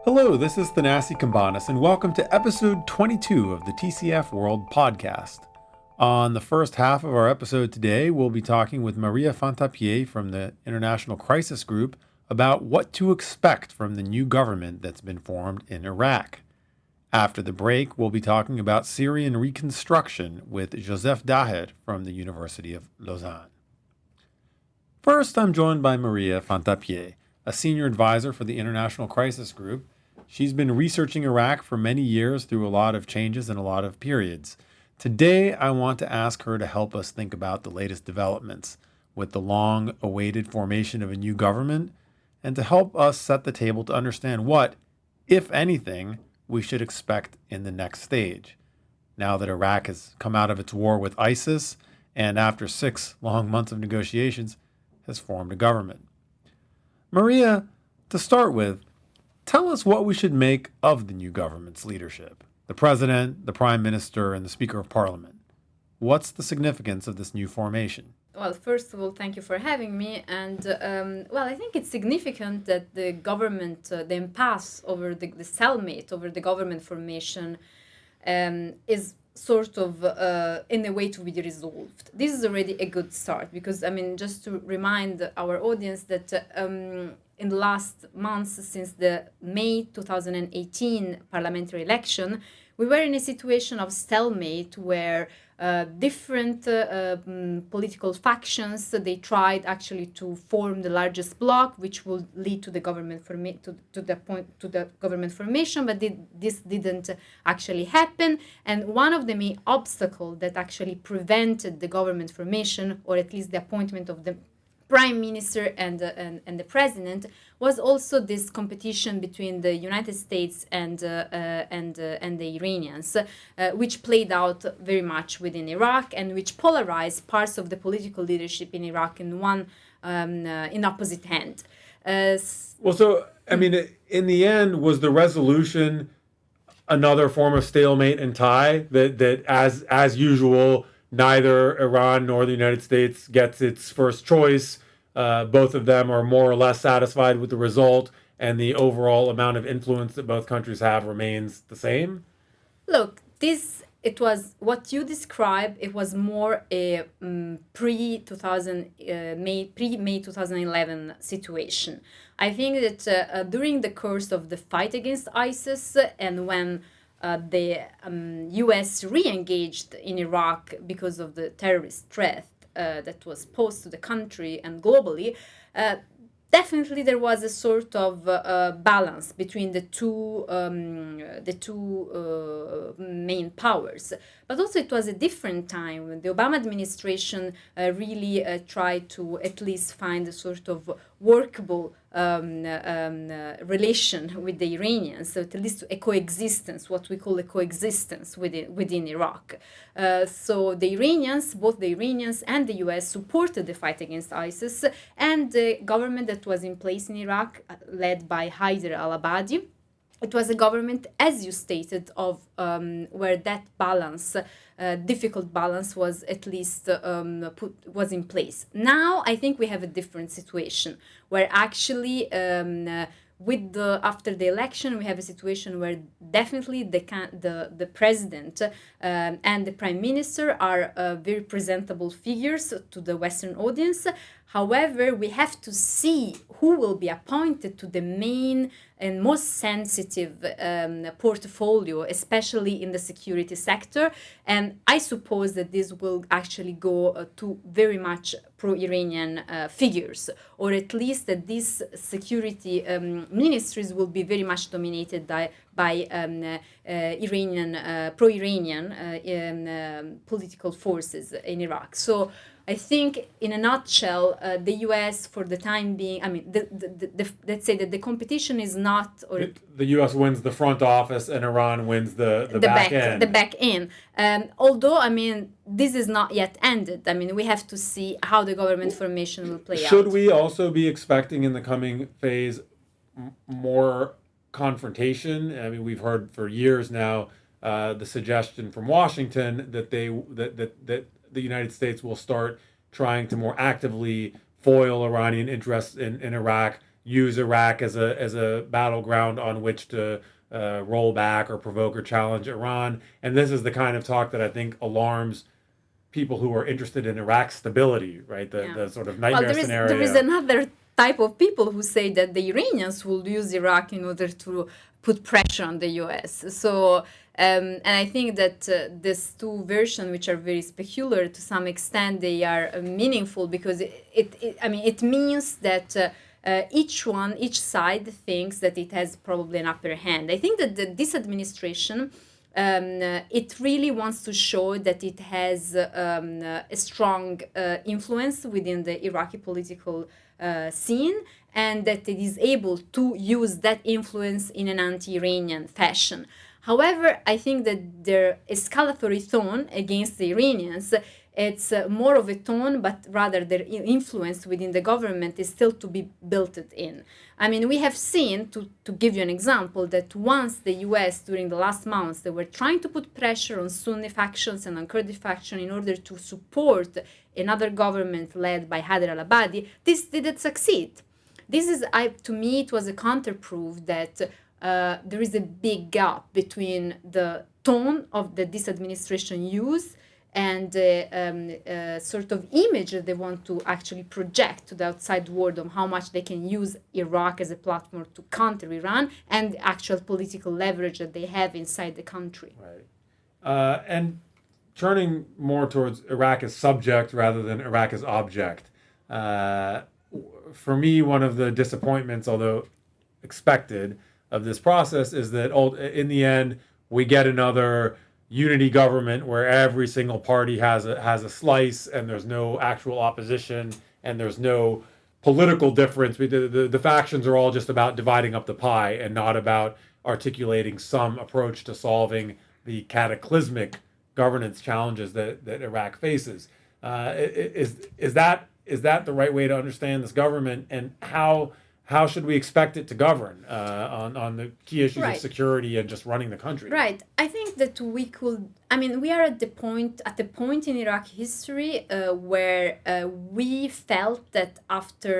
Hello, this is Thanasi Kambanis, and welcome to episode 22 of the TCF World Podcast. On the first half of our episode today, we'll be talking with Maria Fantappie from the International Crisis Group about what to expect from the new government that's been formed in Iraq. After the break, we'll be talking about Syrian reconstruction with Joseph Daher from the University of Lausanne. First, I'm joined by Maria Fantappie, a senior advisor for the International Crisis Group. She's been researching Iraq for many years through a lot of changes and a lot of periods. Today, I want to ask her to help us think about the latest developments with the long-awaited formation of a new government and to help us set the table to understand what, if anything, we should expect in the next stage. Now that Iraq has come out of its war with ISIS and after 6 long months of negotiations, has formed a government. Maria, to start with, tell us what we should make of the new government's leadership. The president, the prime minister, and the speaker of parliament. What's the significance of this new formation? Well, first of all, thank you for having me. And, I think it's significant that the government, the impasse over the stalemate over the government formation is sort of in a way to be resolved. This is already a good start because, just to remind our audience that in the last months since the May 2018 parliamentary election, we were in a situation of stalemate where different political factions, they tried actually to form the largest bloc, which will lead to the government to the government formation, but this didn't actually happen. And one of the main obstacles that actually prevented the government formation, or at least the appointment of the prime minister and the president, was also this competition between the United States and the Iranians, which played out very much within Iraq and which polarized parts of the political leadership in Iraq in opposite hand. In the end, was the resolution another form of stalemate and tie that as usual, neither Iran nor the United States gets its first choice. Both of them are more or less satisfied with the result, and the overall amount of influence that both countries have remains the same? Look, it was what you described. It was more a May 2011 situation. I think that during the course of the fight against ISIS and when the U.S. re-engaged in Iraq because of the terrorist threat that was posed to the country and globally, definitely there was a sort of balance between the two main powers. But also it was a different time when the Obama administration really tried to at least find a sort of workable relation with the Iranians, so at least a coexistence, what we call a coexistence within Iraq. So the Iranians, both the Iranians and the US, supported the fight against ISIS, and the government that was in place in Iraq, led by Haider al-Abadi, it was a government, as you stated, of where that balance, difficult balance, was at least was in place. Now, I think we have a different situation where actually, after the election, we have a situation where definitely the president and the prime minister are very presentable figures to the Western audience. However, we have to see who will be appointed to the main and most sensitive portfolio, especially in the security sector. And I suppose that this will actually go to very much pro-Iranian figures, or at least that these security ministries will be very much dominated by pro-Iranian political forces in Iraq. So I think, in a nutshell, the U.S. for the time being, let's say that the competition is not, the U.S. wins the front office and Iran wins the back end. The back end. Although, this is not yet ended. We have to see how the government formation will play out. Should we also be expecting in the coming phase more confrontation? We've heard for years now the suggestion from Washington that that the United States will start trying to more actively foil Iranian interests in Iraq use Iraq as a battleground on which to roll back or provoke or challenge Iran. And this is the kind of talk that I think alarms people who are interested in Iraq's stability, right? The sort of nightmare scenario. There is another type of people who say that the Iranians will use Iraq in order to put pressure on the U.S. So, and I think that these two versions, which are very specular to some extent, they are meaningful because it means that each side thinks that it has probably an upper hand. I think that this administration, it really wants to show that it has a strong influence within the Iraqi political scene, and that it is able to use that influence in an anti-Iranian fashion. However, I think that their escalatory tone against the Iranians, it's more of a tone, but rather their influence within the government is still to be built in. I mean, we have seen, to give you an example, that once the US, during the last months, they were trying to put pressure on Sunni factions and on Kurdish faction in order to support another government led by Haider al-Abadi, this didn't succeed. This is, to me, it was a counterproof that there is a big gap between the tone of that this administration used and the sort of image that they want to actually project to the outside world on how much they can use Iraq as a platform to counter Iran, and the actual political leverage that they have inside the country. Right. And turning more towards Iraq as subject rather than Iraq as object, for me, one of the disappointments, although expected, of this process is that in the end, we get another unity government where every single party has a slice, and there's no actual opposition, and there's no political difference. The factions are all just about dividing up the pie and not about articulating some approach to solving the cataclysmic governance challenges that Iraq faces. Is that the right way to understand this government, and how should we expect it to govern on the key issues of security and just running the country? Right. I think that we are at the point in Iraqi history where we felt that after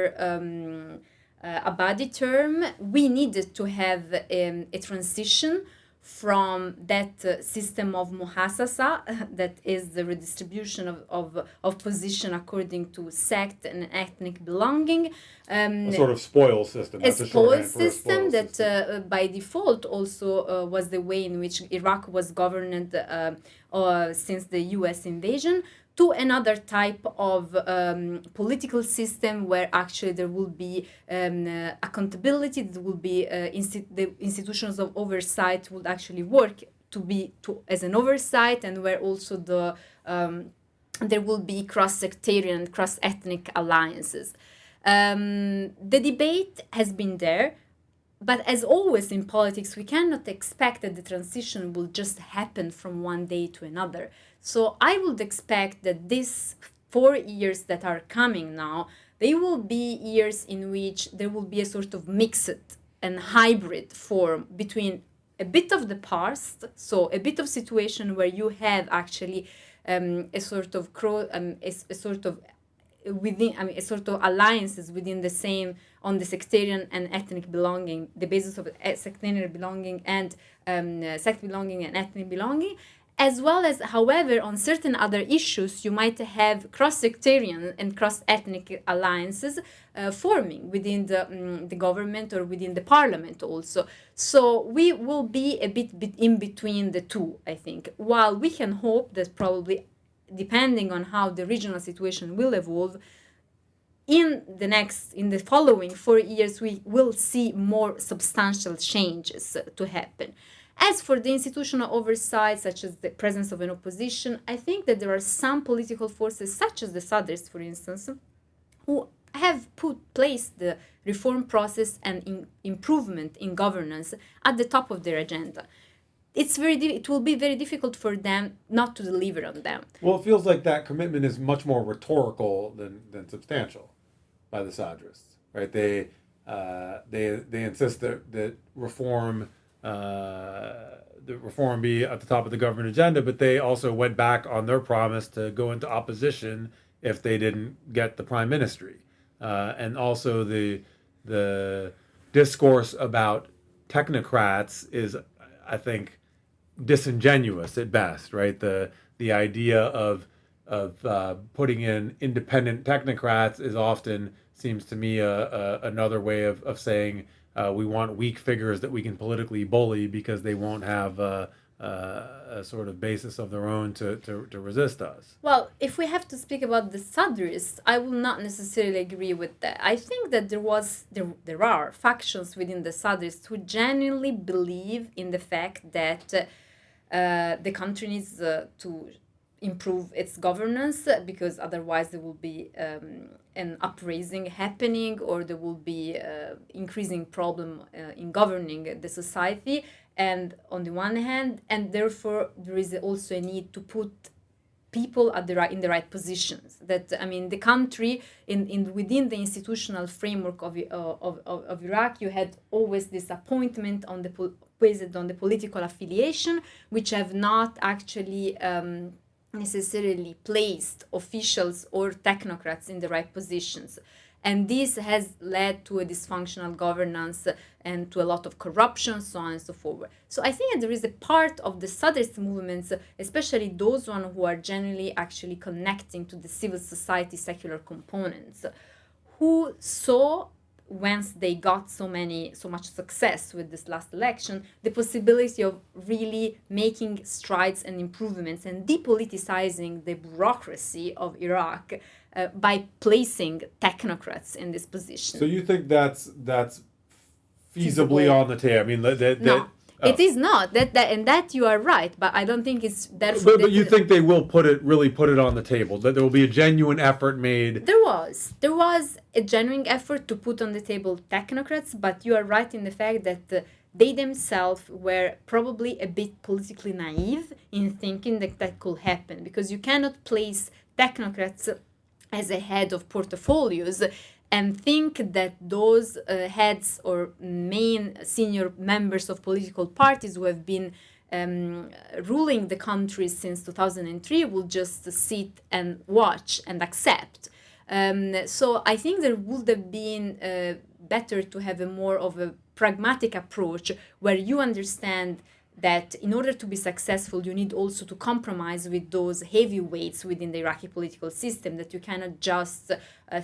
Abadi term, we needed to have a transition from that system of muhassasa, that is the redistribution of position according to sect and ethnic belonging. A sort of spoil system. A spoil system that by default also was the way in which Iraq was governed since the US invasion, to another type of political system where actually there will be accountability, there will be the institutions of oversight would actually work as an oversight, and where also there will be cross-sectarian, cross-ethnic alliances. The debate has been there, but as always in politics, we cannot expect that the transition will just happen from one day to another. So I would expect that these 4 years that are coming now, they will be years in which there will be a sort of mixed and hybrid form between a bit of the past, so a bit of situation where you have actually a sort of alliances within the same, on the sectarian and ethnic belonging, the basis of sectarian belonging and sect belonging and ethnic belonging, as well as, however, on certain other issues, you might have cross-sectarian and cross-ethnic alliances forming within the government or within the parliament also. So we will be a bit in between the two, I think, while we can hope that probably, depending on how the regional situation will evolve, in the following 4 years, we will see more substantial changes to happen. As for the institutional oversight, such as the presence of an opposition, I think that there are some political forces, such as the Sadrs, for instance, who have placed the reform process and improvement in governance at the top of their agenda. It will be very difficult for them not to deliver on them. Well, it feels like that commitment is much more rhetorical than substantial by the Sadrists, right? They insist that reform be at the top of the government agenda, but they also went back on their promise to go into opposition if they didn't get the prime ministry, and also the the discourse about technocrats is, I think, disingenuous at best, right? The idea of putting in independent technocrats is often seems to me another way of saying we want weak figures that we can politically bully because they won't have a sort of basis of their own to resist us. Well, if we have to speak about the Sadrists, I will not necessarily agree with that. I think that there are factions within the Sadrists who genuinely believe in the fact that the country needs to improve its governance, because otherwise there will be an upraising happening, or there will be increasing problem in governing the society. And on the one hand, and therefore there is also a need to put people at in the right positions. That, I mean, the country in within the institutional framework of Iraq, you had always this appointment on the based on the political affiliation, which have not actually necessarily placed officials or technocrats in the right positions. And this has led to a dysfunctional governance and to a lot of corruption, so on and so forth. So I think that there is a part of the Sadrist movements, especially those ones who are generally actually connecting to the civil society secular components, who saw, once they got so much success with this last election, the possibility of really making strides and improvements and depoliticizing the bureaucracy of Iraq by placing technocrats in this position. So you think that's feasibly on the table? I mean, no. It is not that you are right, but I don't think it's that. But you think they will really put it on the table? That there will be a genuine effort made? There was a genuine effort to put on the table technocrats, but you are right in the fact that they themselves were probably a bit politically naive in thinking that could happen, because you cannot place technocrats as a head of portfolios and think that those heads or main senior members of political parties who have been ruling the country since 2003 will just sit and watch and accept. So I think there would have been better to have a more of a pragmatic approach, where you understand that in order to be successful, you need also to compromise with those heavyweights within the Iraqi political system, that you cannot just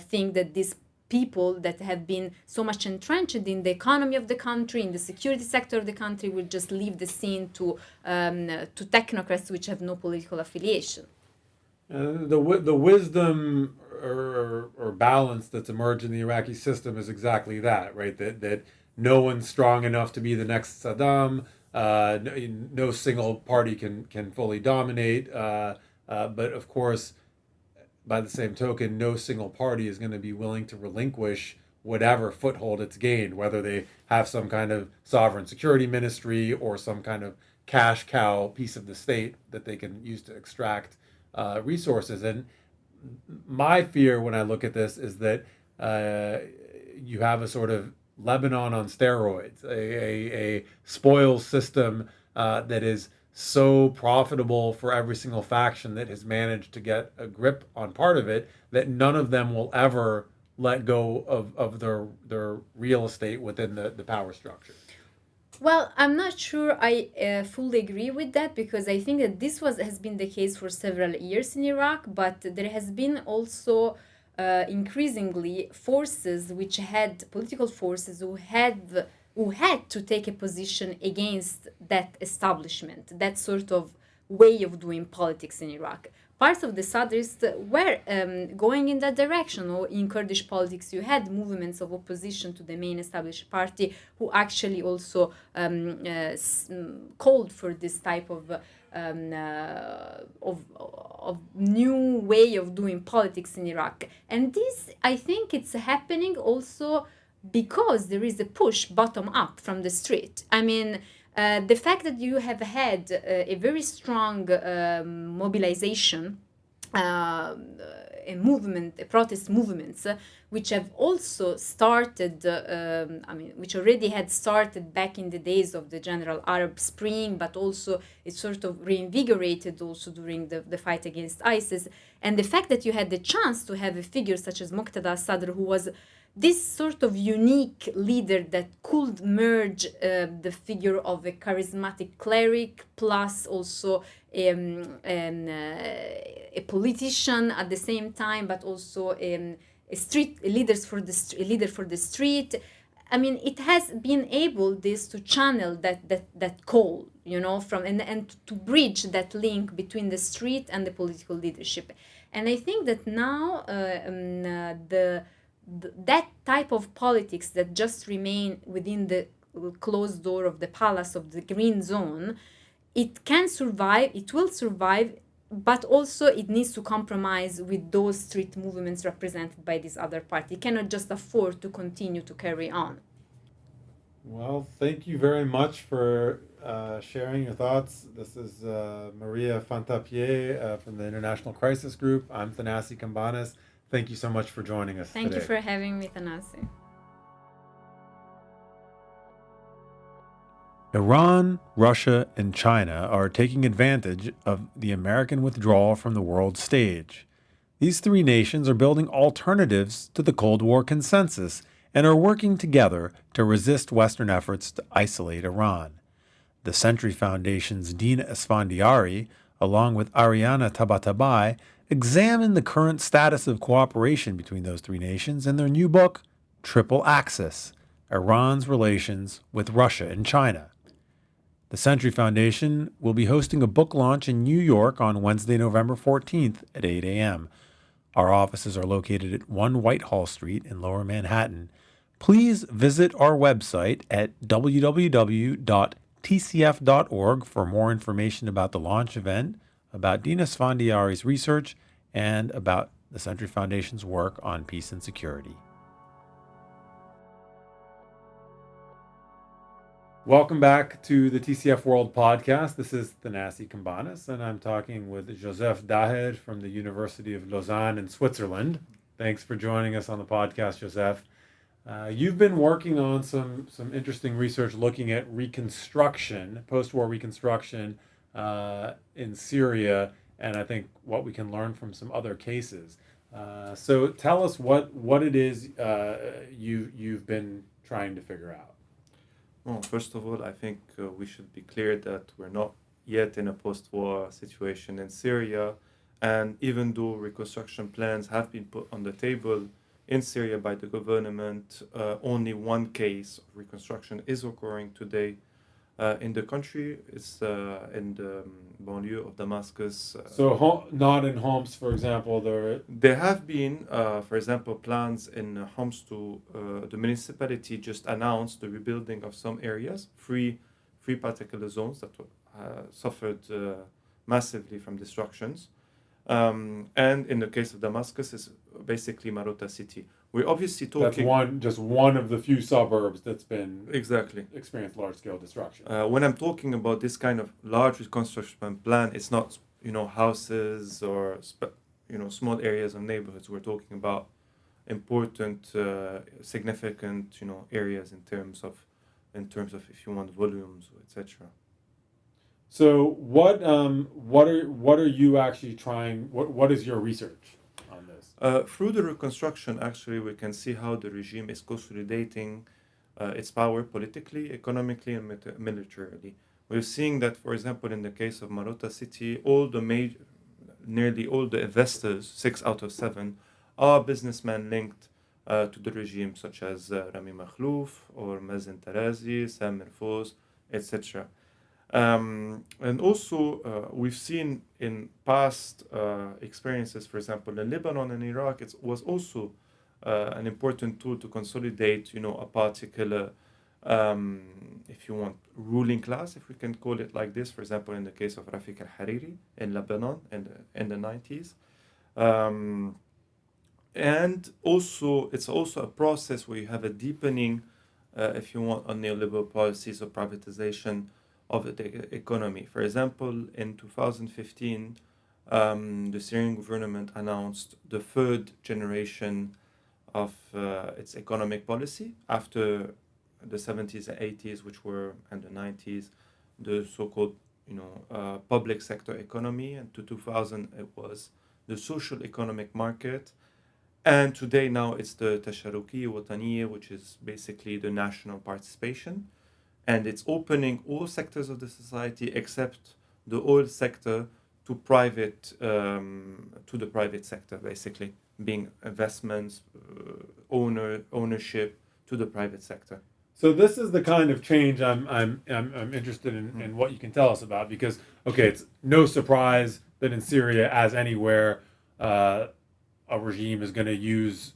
think that these people that have been so much entrenched in the economy of the country, in the security sector of the country, will just leave the scene to technocrats which have no political affiliation. The wisdom or balance that's emerged in the Iraqi system is exactly that, right? That no one's strong enough to be the next Saddam. No single party can fully dominate. But of course, by the same token, no single party is going to be willing to relinquish whatever foothold it's gained, whether they have some kind of sovereign security ministry or some kind of cash cow piece of the state that they can use to extract resources. And my fear when I look at this is that you have a sort of Lebanon on steroids, a spoils system that is so profitable for every single faction that has managed to get a grip on part of it, that none of them will ever let go of their real estate within the power structure. Well, I'm not sure I fully agree with that, because I think that this has been the case for several years in Iraq, but there has been also increasingly forces which had political forces who had to take a position against that establishment, that sort of way of doing politics in Iraq. Parts of the Sadrists were going in that direction, or in Kurdish politics you had movements of opposition to the main established party who actually also called for this type of new way of doing politics in Iraq. And this, I think it's happening also because there is a push bottom up from the street. I mean, the fact that you have had a very strong mobilization, a movement, a protest movements, which have also started, which already had started back in the days of the general Arab Spring, but also it sort of reinvigorated also during the fight against ISIS. And the fact that you had the chance to have a figure such as Muqtada Sadr, who was this sort of unique leader that could merge the figure of a charismatic cleric plus also a politician at the same time, but also a leader for the street. I mean, it has been able this to channel that call, from and to bridge that link between the street and the political leadership. And I think that now that type of politics that just remain within the closed door of the palace of the green zone, it can survive, it will survive, but also it needs to compromise with those street movements represented by this other party. It cannot just afford to continue to carry on. Well, thank you very much for sharing your thoughts. This is Maria Fantappie from the International Crisis Group. I'm Fantappie Cambanis. Thank you so much for joining us Thank today. you for having me, Tanasi. Iran, Russia, and China are taking advantage of the American withdrawal from the world stage. These three nations are building alternatives to the Cold War consensus and are working together to resist Western efforts to isolate Iran. The Century Foundation's Dina Esfandiari, along with Ariana Tabatabai, examine the current status of cooperation between those three nations in their new book, Triple Axis: Iran's Relations with Russia and China. The Century Foundation will be hosting a book launch in New York on Wednesday, November 14th at 8 a.m. Our offices are located at 1 Whitehall Street in Lower Manhattan. Please visit our website at www.tcf.org for more information about the launch event, about Dina Esfandiari's research, and about the Century Foundation's work on peace and security. Welcome back to the TCF World Podcast. This is Fantappie Cambanis, and I'm talking with Joseph Daher from the University of Lausanne in Switzerland. Thanks for joining us on the podcast, Joseph. You've been working on some interesting research looking at reconstruction, post-war reconstruction in Syria, and I think what we can learn from some other cases. So tell us what it is you've been trying to figure out. Well, first of all, I think we should be clear that we're not yet in a post-war situation in Syria, and even though reconstruction plans have been put on the table in Syria by the government, only one case of reconstruction is occurring today in the country. It's in the banlieue of Damascus. Not in Homs, for example. There have been, for example, plans in Homs to the municipality just announced the rebuilding of some areas, three particular zones that suffered massively from destructions. And in the case of Damascus, it's basically Marota city. We're obviously talking... That's just one of the few suburbs that's been... Exactly. ...experienced large-scale destruction. When I'm talking about this kind of large reconstruction plan, it's not, houses or, small areas of neighborhoods. We're talking about important, significant, areas in terms of, if you want, volumes, etc. So what are you actually trying? What is your research on this? Through the reconstruction, actually, we can see how the regime is consolidating its power politically, economically, and militarily. We're seeing that, for example, in the case of Marota city, nearly all the investors, 6 out of 7, are businessmen linked to the regime, such as Rami Makhlouf or Mazen Tarazi, Samir Fos, etc. And also, we've seen in past experiences, for example, in Lebanon and Iraq, it was also an important tool to consolidate, a particular, if you want, ruling class, if we can call it like this. For example, in the case of Rafik al-Hariri in Lebanon in the 90s. And also, it's also a process where you have a deepening, if you want, on neoliberal policies of privatization of the economy. For example, in 2015, the Syrian government announced the third generation of its economic policy after the 70s and 80s, which were, and the 90s, the so-called, public sector economy. And to 2000, it was the social economic market. And today now it's the Tasharuki Wataniye, which is basically the national participation. And it's opening all sectors of the society except the oil sector to the private sector, basically being investments, ownership to the private sector. So this is the kind of change I'm interested in what you can tell us about, because okay, it's no surprise that in Syria, as anywhere, a regime is going to use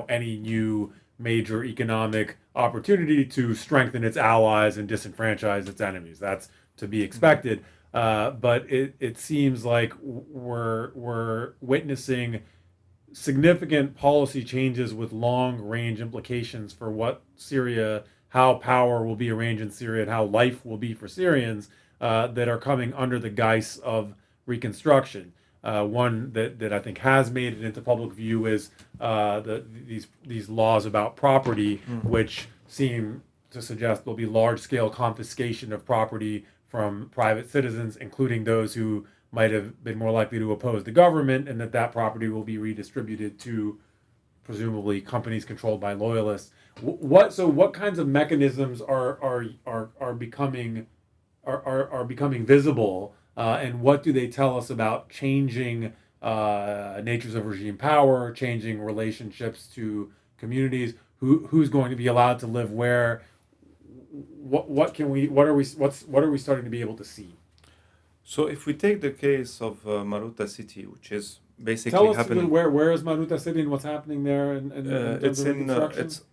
any new major economic opportunity to strengthen its allies and disenfranchise its enemies. That's to be expected. But it seems like we're witnessing significant policy changes with long range implications for how power will be arranged in Syria and how life will be for Syrians, that are coming under the guise of reconstruction. One that I think has made it into public view is these laws about property, which seem to suggest there'll be large scale confiscation of property from private citizens, including those who might have been more likely to oppose the government, and that property will be redistributed to presumably companies controlled by loyalists. What kinds of mechanisms are becoming visible, and what do they tell us about changing natures of regime power, changing relationships to communities, who's going to be allowed to live where? What are we starting to be able to see? So if we take the case of Maruta city, which is basically Tell us happening, where is Maruta City and what's happening there, and it's in it's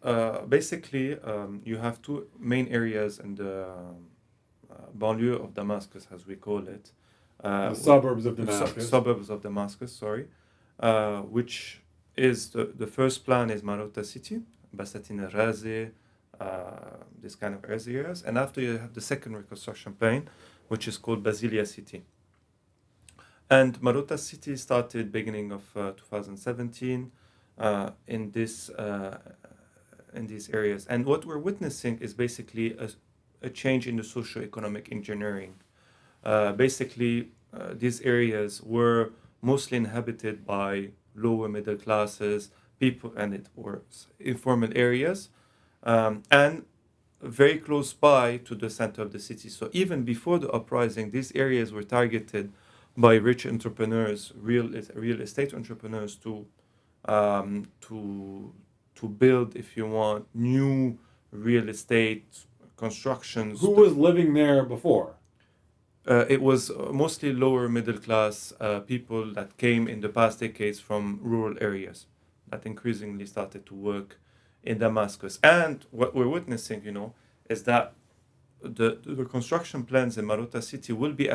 basically you have two main areas in the banlieue of Damascus, as we call it, the suburbs of Damascus. Suburbs of Damascus, sorry, which is the first plan is Maruta city, Basatin Razi, this kind of areas, and after you have the second reconstruction plan, which is called Basilia city. And Maruta city started beginning of 2017 in these areas. And what we're witnessing is basically a change in the socio-economic engineering. These areas were mostly inhabited by lower middle classes, people, and it was informal areas, and very close by to the center of the city. So even before the uprising, these areas were targeted by rich entrepreneurs, real estate entrepreneurs, to build, if you want, new real estate constructions. Who was living there before? It was mostly lower middle class people that came in the past decades from rural areas that increasingly started to work in Damascus. And what we're witnessing, is that the construction plans in Maruta city will be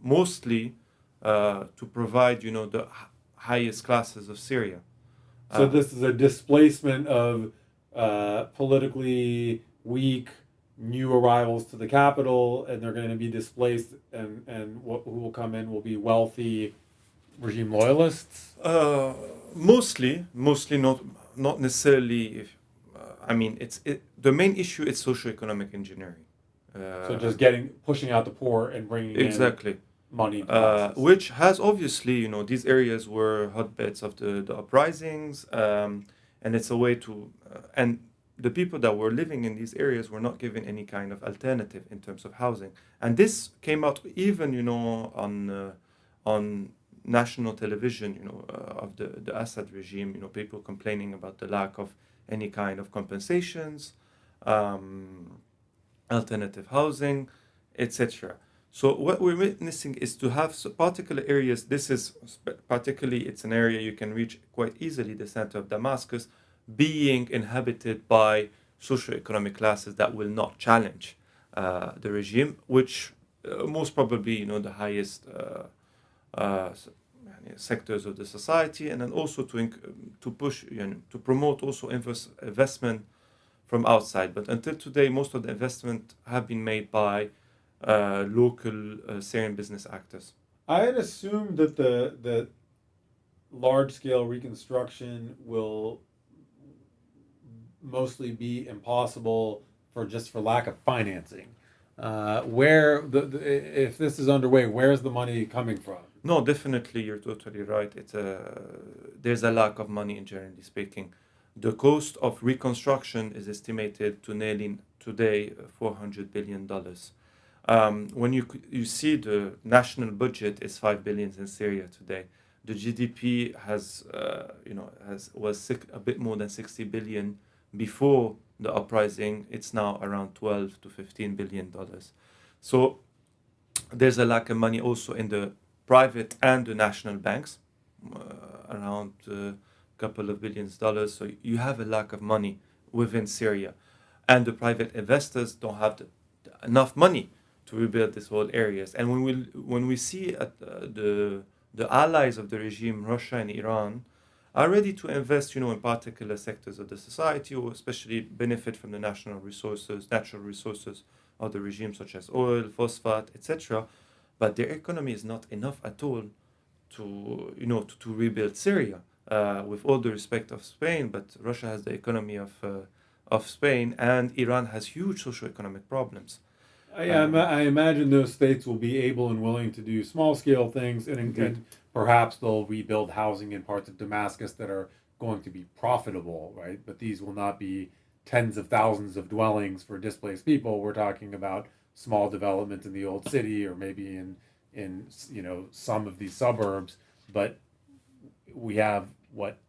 mostly to provide, the highest classes of Syria. So this is a displacement of politically weak new arrivals to the capital, and they're going to be displaced, and who will come in will be wealthy regime loyalists? Mostly not necessarily. The main issue is socioeconomic engineering. So just pushing out the poor and bringing exactly in money, which has obviously, these areas were hotbeds of the uprisings, and it's a way to and the people that were living in these areas were not given any kind of alternative in terms of housing, and this came out even on national television, of the Assad regime, people complaining about the lack of any kind of compensations, alternative housing, etc. So what we're witnessing is to have particular areas. This is particularly, it's an area you can reach quite easily, the center of Damascus, being inhabited by socioeconomic classes that will not challenge the regime, which most probably, the highest sectors of the society, and then also to push, to promote also investment from outside. But until today, most of the investment have been made by local Syrian business actors. I had assumed that the large-scale reconstruction will mostly be impossible for lack of financing. if this is underway, where's the money coming from? No, definitely, you're totally right. There's a lack of money, in generally speaking. The cost of reconstruction is estimated to nearly today $400 billion. When you see the national budget is 5 billion in Syria today, the GDP was a bit more than 60 billion before the uprising. It's now around 12 to 15 billion dollars. So there's a lack of money also in the private and the national banks, around a couple of billions dollars. So you have a lack of money within Syria, and the private investors don't have enough money to rebuild these whole areas. And when we see the allies of the regime, Russia and Iran, are ready to invest, in particular sectors of the society, or especially benefit from the natural resources of the regime, such as oil, phosphate, etc. But their economy is not enough at all to rebuild Syria. With all the respect of Spain, but Russia has the economy of Spain, and Iran has huge socioeconomic problems. I imagine those states will be able and willing to do small scale things, and perhaps they'll rebuild housing in parts of Damascus that are going to be profitable, right? But these will not be tens of thousands of dwellings for displaced people. We're talking about small development in the old city, or maybe in some of these suburbs. But we have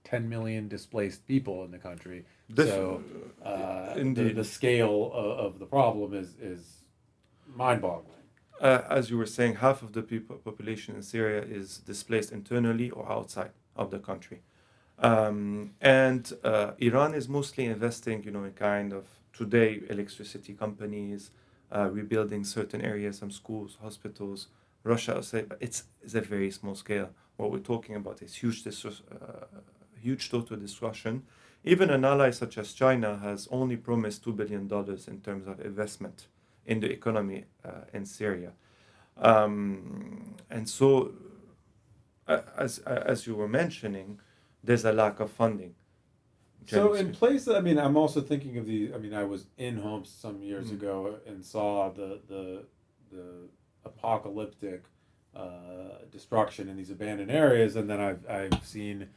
10 million displaced people in the country. So the scale of the problem is mind-boggling. As you were saying, half of the population in Syria is displaced internally or outside of the country. And Iran is mostly investing, in kind of today electricity companies, rebuilding certain areas, some schools, hospitals. Russia, but it's a very small scale. What we're talking about is huge total destruction. Even an ally such as China has only promised $2 billion in terms of investment in the economy in Syria. And so, as you were mentioning, there's a lack of funding. So in place, I'm also thinking of I was in Homs some years ago and saw the apocalyptic destruction in these abandoned areas, and then I've seen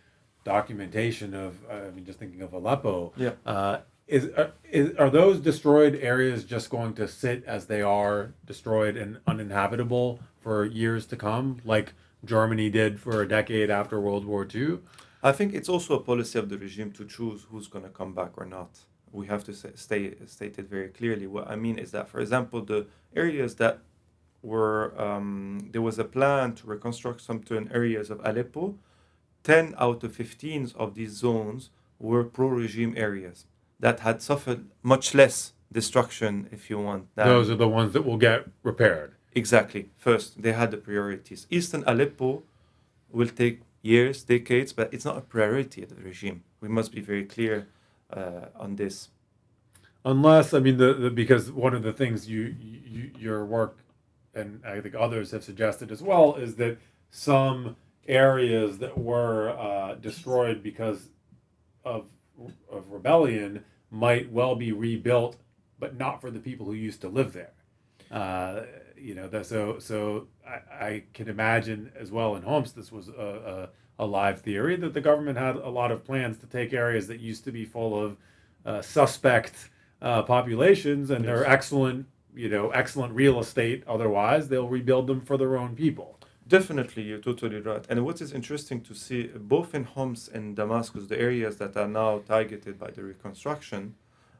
documentation of, just thinking of Aleppo. Yeah. Are those destroyed areas just going to sit as they are, destroyed and uninhabitable for years to come, like Germany did for a decade after World War II? I think it's also a policy of the regime to choose who's going to come back or not. We have to state it very clearly. What I mean is that, for example, the areas that were, there was a plan to reconstruct certain areas of Aleppo. 10 out of 15 of these zones were pro-regime areas that had suffered much less destruction, if you want. Those are the ones that will get repaired. Exactly. First, they had the priorities. Eastern Aleppo will take years, decades, but it's not a priority of the regime. We must be very clear on this. Unless, because one of the things your work, and I think others have suggested as well, is that some areas that were destroyed because of rebellion might well be rebuilt, but not for the people who used to live there. So I can imagine as well in Homs, this was a live theory that the government had a lot of plans to take areas that used to be full of suspect populations, and they're excellent real estate. Otherwise, they'll rebuild them for their own people. Definitely, you're totally right. And what is interesting to see, both in Homs and Damascus, the areas that are now targeted by the reconstruction,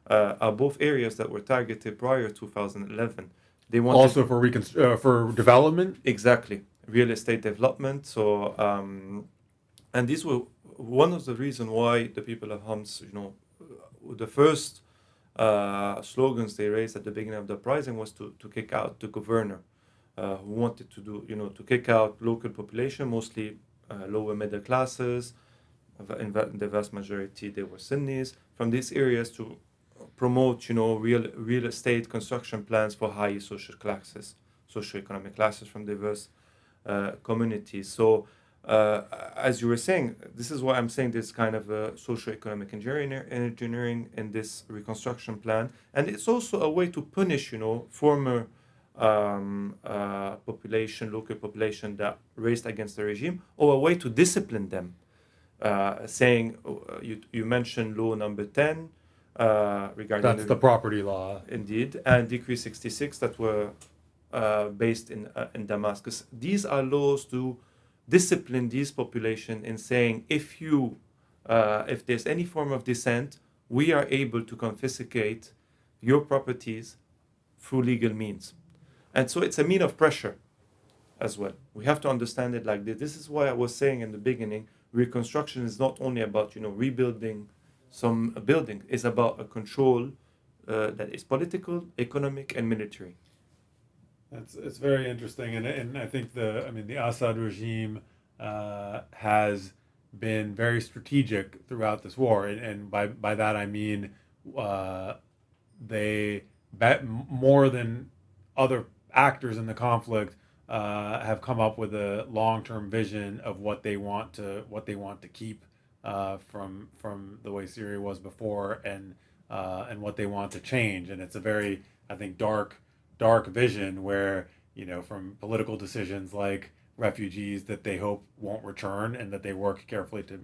are both areas that were targeted prior to 2011. They wanted also for development. Exactly, real estate development. So, and these were one of the reasons why the people of Homs, the first slogans they raised at the beginning of the uprising was to kick out the governor. Who wanted to to kick out local population, mostly lower middle classes. In the vast majority, they were Sunnis from these areas, to promote, real estate construction plans for high socioeconomic classes from diverse communities. So, as you were saying, this is why I'm saying there's kind of a socioeconomic engineering in this reconstruction plan, and it's also a way to punish, former local population that raised against the regime, or a way to discipline them. Saying, you mentioned law number 10 regarding That's the property law. Indeed, and decree 66 that were based in Damascus. These are laws to discipline these population in saying, if there's any form of dissent, we are able to confiscate your properties through legal means. And so it's a mean of pressure as well. We have to understand it like this. This is why I was saying in the beginning, reconstruction is not only about rebuilding some building. It's about a control that is political, economic, and military. It's very interesting, and I think the Assad regime has been very strategic throughout this war, and by that I mean they bet more than other actors in the conflict have come up with a long-term vision of what they want to keep from the way Syria was before, and what they want to change. And it's a very, I think, dark vision where, from political decisions like refugees that they hope won't return and that they work carefully to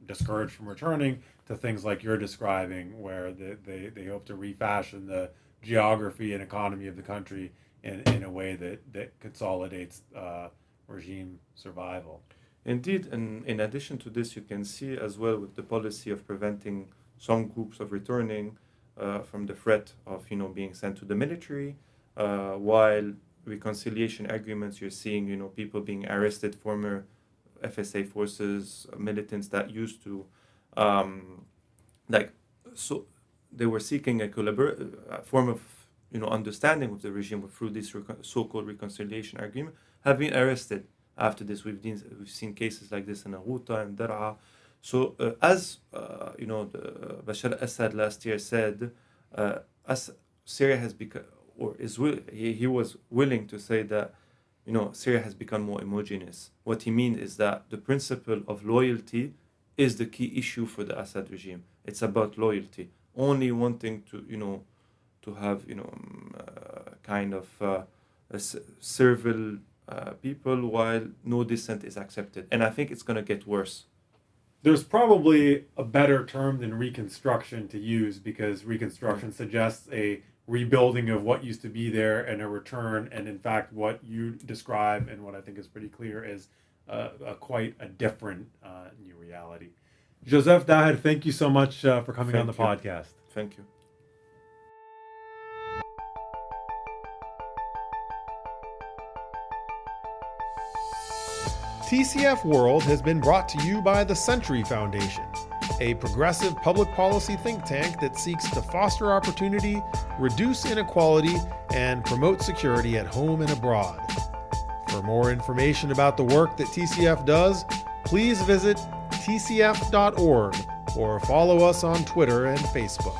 discourage from returning, to things like you're describing, where they hope to refashion the geography and economy of the country in a way that consolidates regime survival. Indeed, and in addition to this, you can see as well with the policy of preventing some groups of returning from the threat of being sent to the military, while reconciliation agreements, you're seeing people being arrested, former FSA forces, militants that used to so they were seeking a form of understanding with the regime through this so-called reconciliation agreement, have been arrested. After this, we've seen cases like this in Ghouta and Dar'a. So as Bashar al-Assad last year said, as Syria has become, he was willing to say that Syria has become more homogeneous. What he means is that the principle of loyalty is the key issue for the Assad regime. It's about loyalty, only wanting to have kind of servile people, while no dissent is accepted. And I think it's going to get worse. There's probably a better term than reconstruction to use, because reconstruction suggests a rebuilding of what used to be there and a return. And in fact, what you describe, and what I think is pretty clear, is quite a different new reality. Joseph Dahed, thank you so much for coming on the podcast. Thank you. TCF World has been brought to you by the Century Foundation, a progressive public policy think tank that seeks to foster opportunity, reduce inequality, and promote security at home and abroad. For more information about the work that TCF does, please visit tcf.org or follow us on Twitter and Facebook.